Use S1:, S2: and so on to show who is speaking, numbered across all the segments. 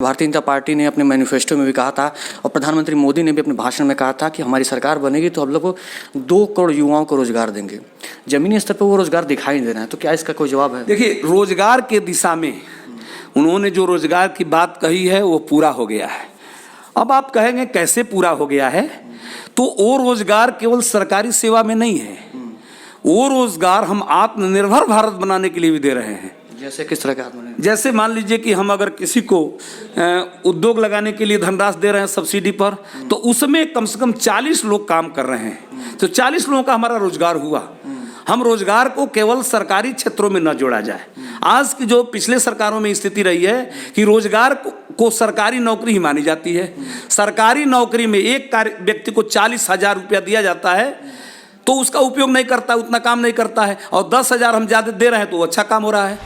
S1: Bharatiya Janata party ने अपने manifesto में भी कहा था और प्रधानमंत्री मोदी ने भी अपने भाषण में कहा था कि हमारी सरकार बनेगी तो हम लोग को 2 करोड़ युवाओं को रोजगार देंगे। जमीनी स्तर पर वो रोजगार दिखाई दे रहा है, तो क्या इसका कोई जवाब है?
S2: देखिए, रोजगार के दिशा में उन्होंने जो रोजगार की बात कही है वो पूरा हो गया है। अब आप कहेंगे कैसे पूरा हो गया है, तो वो रोजगार केवल सरकारी सेवा में नहीं है, वो रोजगार हम आत्मनिर्भर भारत बनाने के लिए भी दे रहे हैं।
S1: जैसे किस तरह के आत्मनिर्भर?
S2: जैसे मान लीजिए कि हम अगर किसी को उद्योग लगाने के लिए धनराशि दे रहे हैं सब्सिडी पर, तो उसमें कम से कम 40 लोग काम कर रहे हैं, तो 40 लोगों का हमारा रोजगार हुआ। हम रोजगार को केवल सरकारी क्षेत्रों में न जोड़ा जाए। आज की जो पिछले सरकारों में स्थिति रही है कि रोजगार को सरकारी नौकरी ही मानी जाती है। सरकारी नौकरी में एक व्यक्ति को 40,000 रुपया दिया जाता है, तो उसका उपयोग नहीं करता, उतना काम नहीं करता है, और 10,000 हम ज़्यादा दे रहे हैं तो अच्छा काम हो रहा है।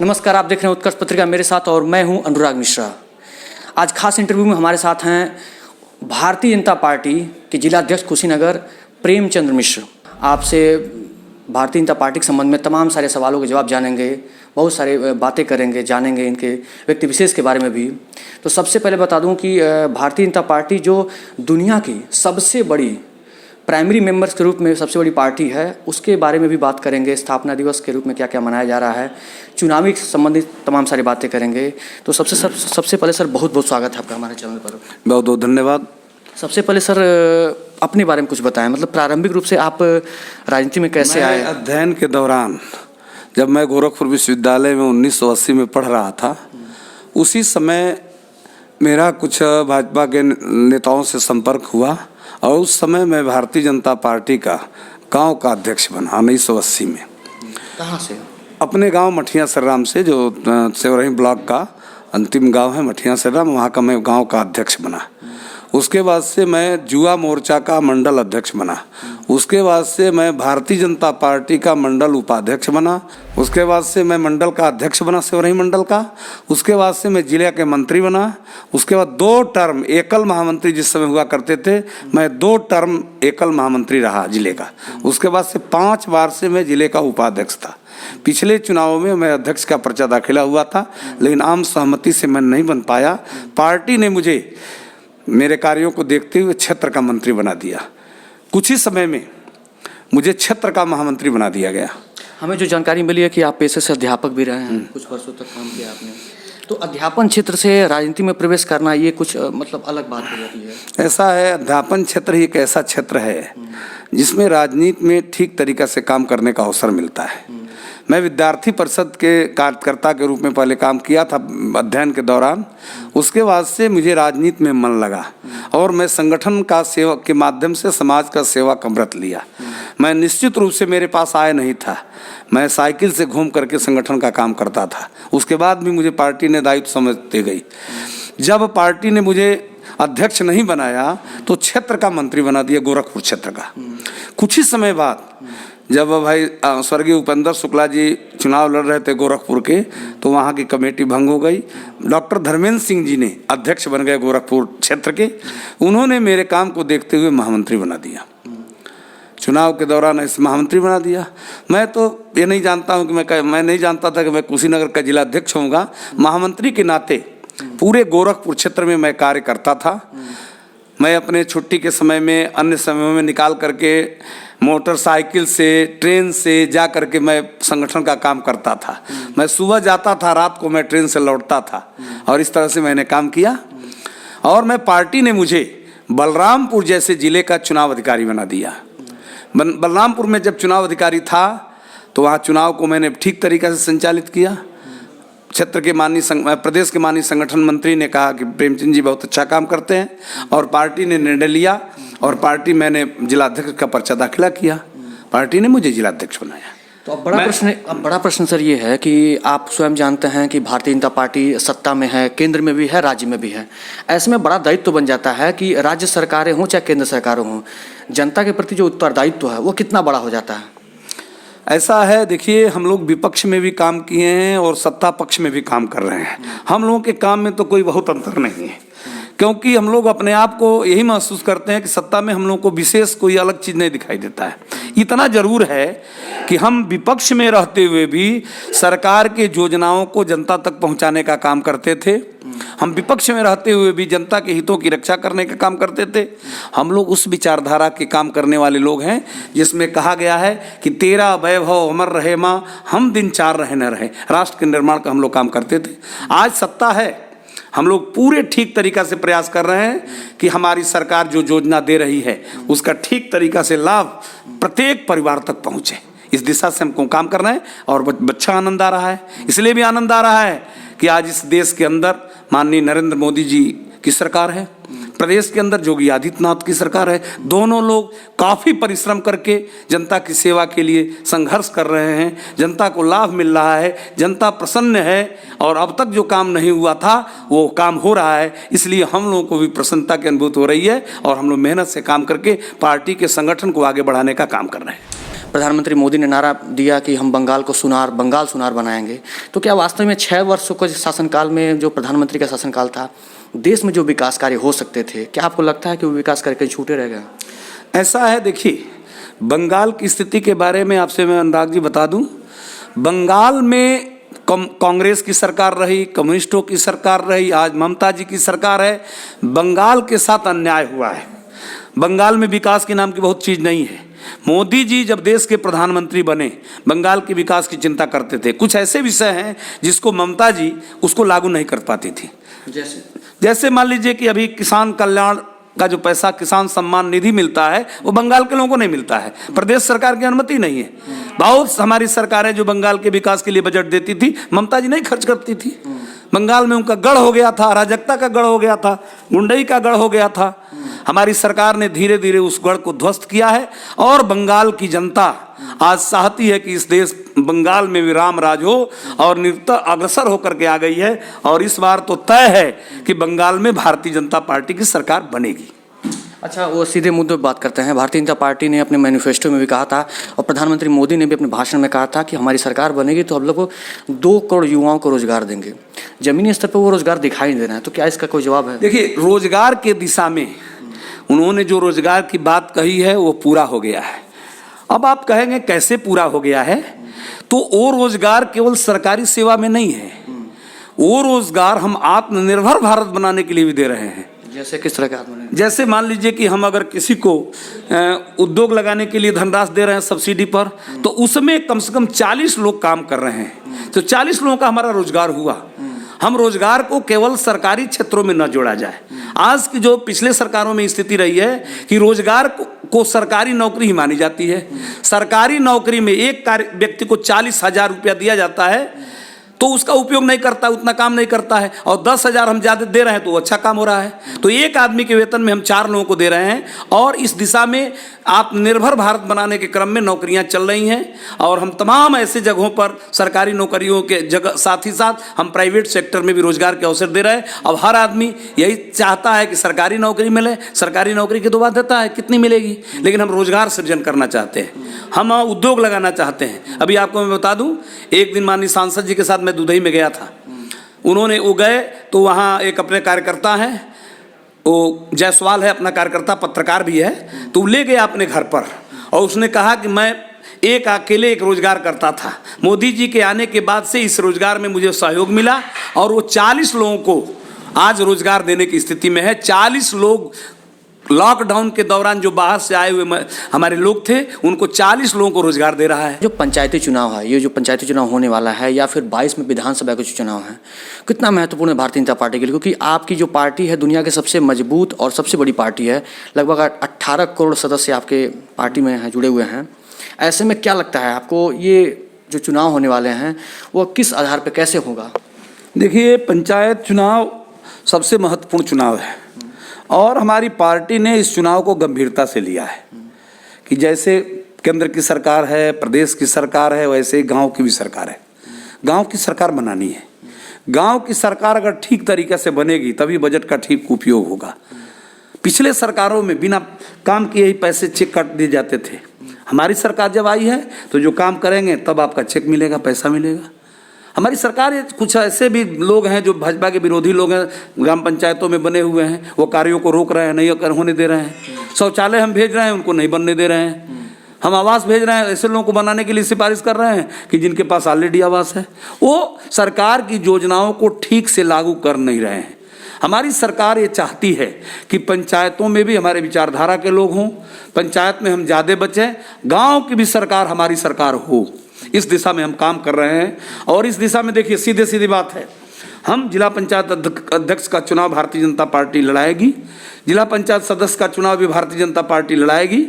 S1: नमस्कार, आप देख रहे हैं उत्कर्ष पत्रिका, मेरे साथ और मैं हूं अनुराग मिश्रा। आज खास इंटरव्यू में हमारे साथ हैं भारतीय जनता पार्टी के जिलाध्यक्ष कुशीनगर प्रेमचंद्र मिश्र। आपसे भारतीय जनता पार्टी के संबंध में तमाम सारे सवालों के जवाब जानेंगे, बहुत सारे बातें करेंगे, जानेंगे इनके व्यक्ति विशेष के बारे में भी। तो सबसे पहले बता दूं कि भारतीय जनता पार्टी जो दुनिया की सबसे बड़ी प्राइमरी मेंबर्स के रूप में सबसे बड़ी पार्टी है, उसके बारे में भी बात करेंगे। स्थापना दिवस के रूप में क्या क्या मनाया जा रहा है, चुनावी संबंधित तमाम सारी बातें करेंगे। तो सबसे पहले सर बहुत बहुत स्वागत है आपका हमारे चैनल पर।
S2: बहुत बहुत धन्यवाद।
S1: सबसे पहले सर अपने बारे में कुछ बताएं, मतलब प्रारंभिक रूप से आप राजनीति में कैसे आए?
S2: अध्ययन के दौरान जब मैं गोरखपुर विश्वविद्यालय में 1980 में पढ़ रहा था, उसी समय मेरा कुछ भाजपा के नेताओं से संपर्क हुआ और उस समय मैं भारतीय जनता पार्टी का गांव का अध्यक्ष बना 1980 में।
S1: कहाँ से?
S2: अपने गांव मठिया सरराम से, जो सेवरही ब्लॉक का अंतिम गांव है मठिया सरराम, वहाँ का मैं गांव का अध्यक्ष बना। उसके बाद से मैं युवा मोर्चा का मंडल अध्यक्ष बना। उसके बाद से मैं भारतीय जनता पार्टी का मंडल उपाध्यक्ष बना। उसके बाद से मैं मंडल का अध्यक्ष बना सेवरही मंडल का। उसके बाद से मैं जिले के मंत्री बना। उसके बाद 2 टर्म एकल महामंत्री जिस समय हुआ करते थे, मैं 2 टर्म एकल महामंत्री रहा जिले का। उसके बाद से 5 बार से मैं जिले का उपाध्यक्ष था। पिछले चुनावों में मैं अध्यक्ष का पर्चा दाखिला हुआ था, लेकिन आम सहमति से मैं नहीं बन पाया। पार्टी ने मुझे मेरे कार्यों को देखते हुए क्षेत्र का मंत्री बना दिया। कुछ ही समय में मुझे क्षेत्र का महामंत्री बना दिया गया।
S1: हमें जो जानकारी मिली है कि आप पेशे से अध्यापक भी रहे हैं, कुछ वर्षों तक काम किया आपने, तो अध्यापन क्षेत्र से राजनीति में प्रवेश करना ये कुछ मतलब अलग बात हो जाती है।
S2: ऐसा है, अध्यापन क्षेत्र ही एक ऐसा क्षेत्र है जिसमें राजनीति में ठीक तरीक़ा से काम करने का अवसर मिलता है। मैं विद्यार्थी परिषद के कार्यकर्ता के रूप में पहले काम किया था अध्ययन के दौरान। उसके बाद से मुझे राजनीति में मन लगा और मैं संगठन का सेवा के माध्यम से समाज का सेवा का व्रत लिया। मैं निश्चित रूप से मेरे पास आय नहीं था, मैं साइकिल से घूम करके संगठन का काम करता था। उसके बाद भी मुझे पार्टी ने दायित्व समझ दे गई। जब पार्टी ने मुझे अध्यक्ष नहीं बनाया तो क्षेत्र का मंत्री बना दिया, गोरखपुर क्षेत्र का। कुछ ही समय बाद जब भाई स्वर्गीय उपेंद्र शुक्ला जी चुनाव लड़ रहे थे गोरखपुर के, तो वहाँ की कमेटी भंग हो गई। डॉक्टर धर्मेंद्र सिंह जी ने अध्यक्ष बन गए गोरखपुर क्षेत्र के। उन्होंने मेरे काम को देखते हुए महामंत्री बना दिया। चुनाव के दौरान ऐसे महामंत्री बना दिया। मैं तो ये नहीं जानता हूँ कि मैं नहीं जानता था कि मैं कुशीनगर का जिला अध्यक्ष होऊंगा। महामंत्री के नाते पूरे गोरखपुर क्षेत्र में मैं कार्य करता था। मैं अपने छुट्टी के समय में, अन्य समयों में निकाल करके मोटरसाइकिल से, ट्रेन से जा करके मैं संगठन का काम करता था। मैं सुबह जाता था, रात को मैं ट्रेन से लौटता था, और इस तरह से मैंने काम किया। और मैं पार्टी ने मुझे बलरामपुर जैसे जिले का चुनाव अधिकारी बना दिया। बलरामपुर में जब चुनाव अधिकारी था तो वहाँ चुनाव को मैंने ठीक तरीक़े से संचालित किया। क्षेत्र के प्रदेश के माननीय संगठन मंत्री ने कहा कि प्रेमचंद जी बहुत अच्छा काम करते हैं, और पार्टी ने निर्णय लिया और मैंने जिलाध्यक्ष का पर्चा दाखिला किया। पार्टी ने मुझे जिलाध्यक्ष बनाया।
S1: तो अब बड़ा प्रश्न सर ये है कि आप स्वयं जानते हैं कि भारतीय जनता पार्टी सत्ता में है, केंद्र में भी है, राज्य में भी है। ऐसे में बड़ा दायित्व तो बन जाता है कि राज्य सरकारें हों चाहे केंद्र सरकारें हों, जनता के प्रति जो उत्तरदायित्व है वो कितना बड़ा हो जाता है?
S2: ऐसा है, देखिए, हम लोग विपक्ष में भी काम किए हैं और सत्ता पक्ष में भी काम कर रहे हैं। हम लोगों के काम में तो कोई बहुत अंतर नहीं है, क्योंकि हम लोग अपने आप को यही महसूस करते हैं कि सत्ता में हम लोगों को विशेष कोई अलग चीज़ नहीं दिखाई देता है। इतना जरूर है कि हम विपक्ष में रहते हुए भी सरकार के योजनाओं को जनता तक पहुंचाने का काम करते थे। हम विपक्ष में रहते हुए भी जनता के हितों की रक्षा करने का काम करते थे। हम लोग उस विचारधारा के काम करने वाले लोग हैं जिसमें कहा गया है कि तेरा वैभव अमर रहे माँ, हम दिन चार रहे न रहे। राष्ट्र के निर्माण का हम लोग काम करते थे। आज सत्ता है, हम लोग पूरे ठीक तरीका से प्रयास कर रहे हैं कि हमारी सरकार जो योजना दे रही है उसका ठीक तरीका से लाभ प्रत्येक परिवार तक पहुंचे, इस दिशा से हमको काम करना है। और बच्चा आनंद आ रहा है, इसलिए भी आनंद आ रहा है कि आज इस देश के अंदर माननीय नरेंद्र मोदी जी की सरकार है, प्रदेश के अंदर योगी आदित्यनाथ की सरकार है। दोनों लोग काफ़ी परिश्रम करके जनता की सेवा के लिए संघर्ष कर रहे हैं, जनता को लाभ मिल रहा है, जनता प्रसन्न है और अब तक जो काम नहीं हुआ था वो काम हो रहा है। इसलिए हम लोगों को भी प्रसन्नता की अनुभूति हो रही है और हम लोग मेहनत से काम करके पार्टी के संगठन को आगे बढ़ाने का काम कर रहे हैं।
S1: प्रधानमंत्री मोदी ने नारा दिया कि हम बंगाल सुनार बनाएंगे, तो क्या वास्तव में 6 वर्षों के शासनकाल में जो प्रधानमंत्री का शासनकाल था, देश में जो विकास कार्य हो सकते थे, क्या आपको लगता है कि वो विकास कार्य कहीं छूटे रह गए?
S2: ऐसा है, देखिए बंगाल की स्थिति के बारे में आपसे मैं अनुराग जी बता दूं, बंगाल में कांग्रेस की सरकार रही, कम्युनिस्टों की सरकार रही, आज ममता जी की सरकार है। बंगाल के साथ अन्याय हुआ है। बंगाल में विकास के नाम की बहुत चीज़ नहीं है। मोदी जी जब देश के प्रधानमंत्री बने, बंगाल के विकास की चिंता करते थे। कुछ ऐसे विषय हैं जिसको ममता जी उसको लागू नहीं कर पाती थी। जैसे मान लीजिए कि अभी किसान कल्याण का जो पैसा किसान सम्मान निधि मिलता है वो बंगाल के लोगों को नहीं मिलता है, प्रदेश सरकार की अनुमति नहीं है। बहुत हमारी सरकारें जो बंगाल के विकास के लिए बजट देती थी, ममता जी नहीं खर्च करती थी। बंगाल में उनका गढ़ हो गया था, अराजकता का गढ़ हो गया था, गुंडई का गढ़ हो गया था। हमारी सरकार ने धीरे धीरे उस गढ़ को ध्वस्त किया है और बंगाल की जनता आज चाहती है कि इस देश बंगाल में भी राम राज हो और निरंतर अग्रसर होकर के आ गई है। और इस बार तो तय है कि बंगाल में भारतीय जनता पार्टी की सरकार बनेगी।
S1: अच्छा, वो सीधे मुद्दे पर बात करते हैं। भारतीय जनता पार्टी ने अपने मैनिफेस्टो में भी कहा था और प्रधानमंत्री मोदी ने भी अपने भाषण में कहा था कि हमारी सरकार बनेगी तो हम लोग को 2 करोड़ युवाओं को रोजगार देंगे। जमीनी स्तर पर वो रोजगार दिखाई नहीं दे रहा है, तो क्या इसका कोई जवाब है?
S2: देखिए, रोजगार के दिशा में उन्होंने जो रोजगार की बात कही है वो पूरा हो गया है। अब आप कहेंगे कैसे पूरा हो गया है, तो वो रोजगार केवल सरकारी सेवा में नहीं है, वो रोजगार हम आत्मनिर्भर भारत बनाने के लिए भी दे रहे हैं।
S1: जैसे किस तरह के आत्मनिर्भर?
S2: जैसे मान लीजिए कि हम अगर किसी को उद्योग लगाने के लिए धनराशि दे रहे हैं सब्सिडी पर, तो उसमें कम से कम 40 लोग काम कर रहे हैं, तो 40 लोगों का हमारा रोजगार हुआ। हम रोजगार को केवल सरकारी क्षेत्रों में न जोड़ा जाए। आज की जो पिछले सरकारों में स्थिति रही है कि रोजगार को सरकारी नौकरी ही मानी जाती है। सरकारी नौकरी में एक व्यक्ति को 40,000 रुपया दिया जाता है तो उसका उपयोग नहीं करता, उतना काम नहीं करता है, और 10,000 हम ज़्यादा दे रहे हैं तो अच्छा काम हो रहा है। तो एक आदमी के वेतन में हम 4 लोगों को दे रहे हैं और इस दिशा में आत्मनिर्भर भारत बनाने के क्रम में नौकरियां चल रही हैं। और हम तमाम ऐसे जगहों पर सरकारी नौकरियों के जगह साथ ही साथ हम प्राइवेट सेक्टर में भी रोजगार के अवसर दे रहे हैं। अब हर आदमी यही चाहता है कि सरकारी नौकरी मिले। सरकारी नौकरी की तो बात देता है कितनी मिलेगी, लेकिन हम रोजगार सृजन करना चाहते हैं, हम उद्योग लगाना चाहते हैं। अभी आपको मैं बता दूं, एक दिन माननीय सांसद जी के साथ मैं दुधई में गया था। उन्होंने वो गए तो वहाँ एक अपने कार्यकर्ता हैं, वो जायसवाल है, अपना कार्यकर्ता पत्रकार भी है, तो ले गया अपने घर पर और उसने कहा कि मैं अकेले एक रोजगार करता था, मोदी जी के आने के बाद से इस रोजगार में मुझे सहयोग मिला और वो 40 लोगों को आज रोजगार देने की स्थिति में है। 40 लोग लॉकडाउन के दौरान जो बाहर से आए हुए हमारे लोग थे, उनको 40 लोगों को रोजगार दे रहा है।
S1: जो पंचायती चुनाव है, ये जो पंचायती चुनाव होने वाला है या फिर 22 में विधानसभा के चुनाव है, कितना महत्वपूर्ण है भारतीय जनता पार्टी के लिए? क्योंकि आपकी जो पार्टी है दुनिया के सबसे मजबूत और सबसे बड़ी पार्टी है, लगभग 18 करोड़ सदस्य आपके पार्टी में हैं, जुड़े हुए हैं। ऐसे में क्या लगता है आपको, ये जो चुनाव होने वाले हैं वो किस आधार पर कैसे होगा?
S2: देखिए, पंचायत चुनाव सबसे महत्वपूर्ण चुनाव है और हमारी पार्टी ने इस चुनाव को गंभीरता से लिया है कि जैसे केंद्र की सरकार है, प्रदेश की सरकार है, वैसे ही गांव की भी सरकार है। गांव की सरकार बनानी है। गांव की सरकार अगर ठीक तरीके से बनेगी तभी बजट का ठीक उपयोग होगा। पिछले सरकारों में बिना काम किए ही पैसे चेक काट दिए जाते थे। हमारी सरकार जब आई है तो जो काम करेंगे तब आपका चेक मिलेगा, पैसा मिलेगा। हमारी सरकार, कुछ ऐसे भी लोग हैं जो भाजपा के विरोधी लोग हैं, ग्राम पंचायतों में बने हुए हैं, वो कार्यों को रोक रहे हैं, नहीं होने दे रहे हैं। शौचालय हम भेज रहे हैं, उनको नहीं बनने दे रहे हैं। हम आवास भेज रहे हैं, ऐसे लोगों को बनाने के लिए सिफारिश कर रहे हैं कि जिनके पास ऑलरेडी आवास है। वो सरकार की योजनाओं को ठीक से लागू कर नहीं रहे हैं। हमारी सरकार ये चाहती है कि पंचायतों में भी हमारे विचारधारा के लोग हों, पंचायत में हम ज़्यादा बचें, गांव की भी सरकार हमारी सरकार हो। इस दिशा में हम काम कर रहे हैं। और इस दिशा में देखिए, सीधे सीधी बात है, हम जिला पंचायत अध्यक्ष का चुनाव भारतीय जनता पार्टी लड़ाएगी, जिला पंचायत सदस्य का चुनाव भी भारतीय जनता पार्टी लड़ाएगी,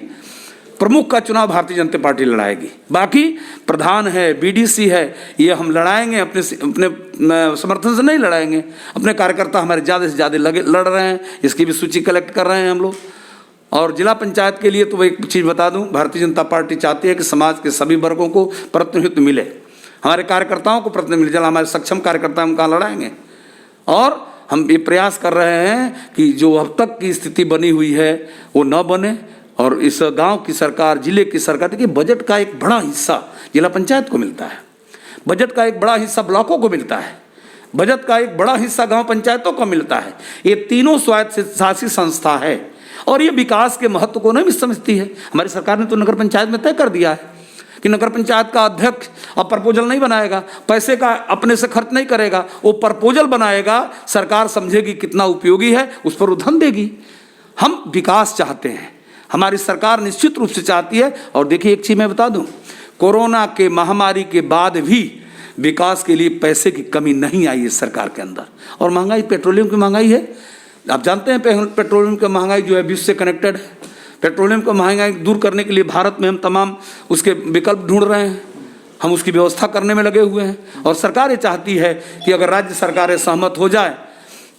S2: प्रमुख का चुनाव भारतीय जनता पार्टी लड़ाएगी। बाकी प्रधान है, बीडीसी है, ये हम लड़ाएंगे, अपने समर्थन से नहीं लड़ाएंगे। अपने कार्यकर्ता हमारे ज़्यादा से ज़्यादा लड़ रहे हैं, इसकी भी सूची कलेक्ट कर रहे हैं हम लोग। और जिला पंचायत के लिए तो एक चीज़ बता दूं, भारतीय जनता पार्टी चाहती है कि समाज के सभी वर्गों को प्रतिनिधित्व मिले, हमारे कार्यकर्ताओं को प्रतिनिधित्व मिले। जब हमारे सक्षम कार्यकर्ता हम कहाँ लड़ाएंगे। और हम ये प्रयास कर रहे हैं कि जो अब तक की स्थिति बनी हुई है वो न बने। और इस गांव की सरकार, जिले की सरकार, देखिए बजट का एक बड़ा हिस्सा जिला पंचायत को मिलता है, बजट का एक बड़ा हिस्सा ब्लॉकों को मिलता है, बजट का एक बड़ा हिस्सा गांव पंचायतों को मिलता है। ये तीनों स्वायत्त शासित संस्था है और ये विकास के महत्व को नहीं समझती है। हमारी सरकार ने तो नगर पंचायत में तय कर दिया है कि नगर पंचायत का अध्यक्ष अब प्रपोजल नहीं बनाएगा, पैसे का अपने से खर्च नहीं करेगा, वो प्रपोजल बनाएगा, सरकार समझेगी कितना उपयोगी है, उस पर वो धन देगी। हम विकास चाहते हैं, हमारी सरकार निश्चित रूप से चाहती है। और देखिए एक चीज़ मैं बता दूं, कोरोना के महामारी के बाद भी विकास के लिए पैसे की कमी नहीं आई है सरकार के अंदर। और महंगाई, पेट्रोलियम की महंगाई है, आप जानते हैं पेट्रोलियम की महंगाई जो है विश्व से कनेक्टेड है। पेट्रोलियम को महंगाई दूर करने के लिए भारत में हम तमाम उसके विकल्प ढूंढ रहे हैं, हम उसकी व्यवस्था करने में लगे हुए हैं। और सरकार ये चाहती है कि अगर राज्य सरकारें सहमत हो जाए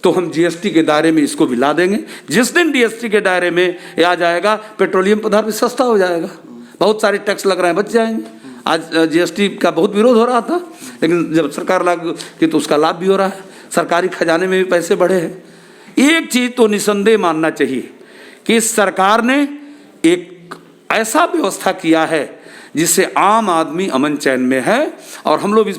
S2: तो हम जीएसटी के दायरे में इसको भी ला देंगे। जिस दिन जीएसटी के दायरे में ये आ जाएगा, पेट्रोलियम पदार्थ भी सस्ता हो जाएगा, बहुत सारे टैक्स लग रहे हैं, बच जाएंगे। आज जीएसटी का बहुत विरोध हो रहा था, लेकिन जब सरकार लागू की तो उसका लाभ भी हो रहा है, सरकारी खजाने में भी पैसे बढ़े हैं। एक चीज़ तो निसंदेह मानना चाहिए कि सरकार ने एक ऐसा व्यवस्था किया है जिससे आम आदमी अमन चैन में है। और हम लोग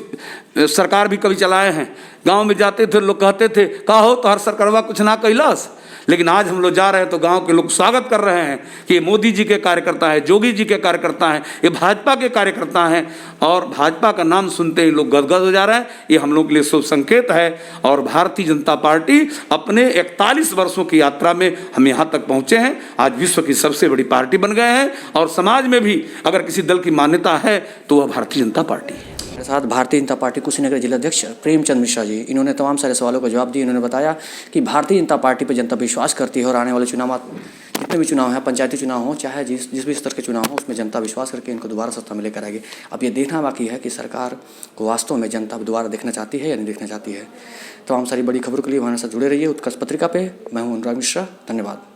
S2: सरकार भी कभी चलाए हैं, गांव में जाते थे, लोग कहते थे का हो तो हर सरकारवा कुछ ना कैलाश, लेकिन आज हम लोग जा रहे हैं तो गांव के लोग स्वागत कर रहे हैं कि ये मोदी जी के कार्यकर्ता हैं, जोगी जी के कार्यकर्ता हैं, ये भाजपा के कार्यकर्ता हैं। और भाजपा का नाम सुनते ही लोग गदगद हो जा रहे हैं। ये हम लोग के लिए शुभ संकेत है। और भारतीय जनता पार्टी अपने 41 वर्षों की यात्रा में हम यहाँ तक पहुँचे हैं, आज विश्व की सबसे बड़ी पार्टी बन गए हैं। और समाज में भी अगर किसी दल की मान्यता है तो वह भारतीय जनता पार्टी है।
S1: मेरे साथ भारतीय जनता पार्टी कुशीनगर जिलाध्यक्ष प्रेमचंद मिश्रा जी, इन्होंने तमाम सारे सवालों का जवाब दिए। इन्होंने बताया कि भारतीय जनता पार्टी पर जनता विश्वास करती है और आने वाले चुनाव, जितने भी चुनाव हैं, पंचायती चुनाव हो चाहे जिस भी स्तर के चुनाव हो, उसमें जनता विश्वास करके इनको दोबारा सत्ता में लेकर आएगी। अब ये देखना बाकी है कि सरकार को वास्तव में जनता दोबारा देखना चाहती है या नहीं देखना चाहती है। तमाम सारी बड़ी खबरों के लिए हमारे साथ जुड़े रहिए उत्कर्ष पत्रिका पे। मैं हूँ अनुराग मिश्रा, धन्यवाद।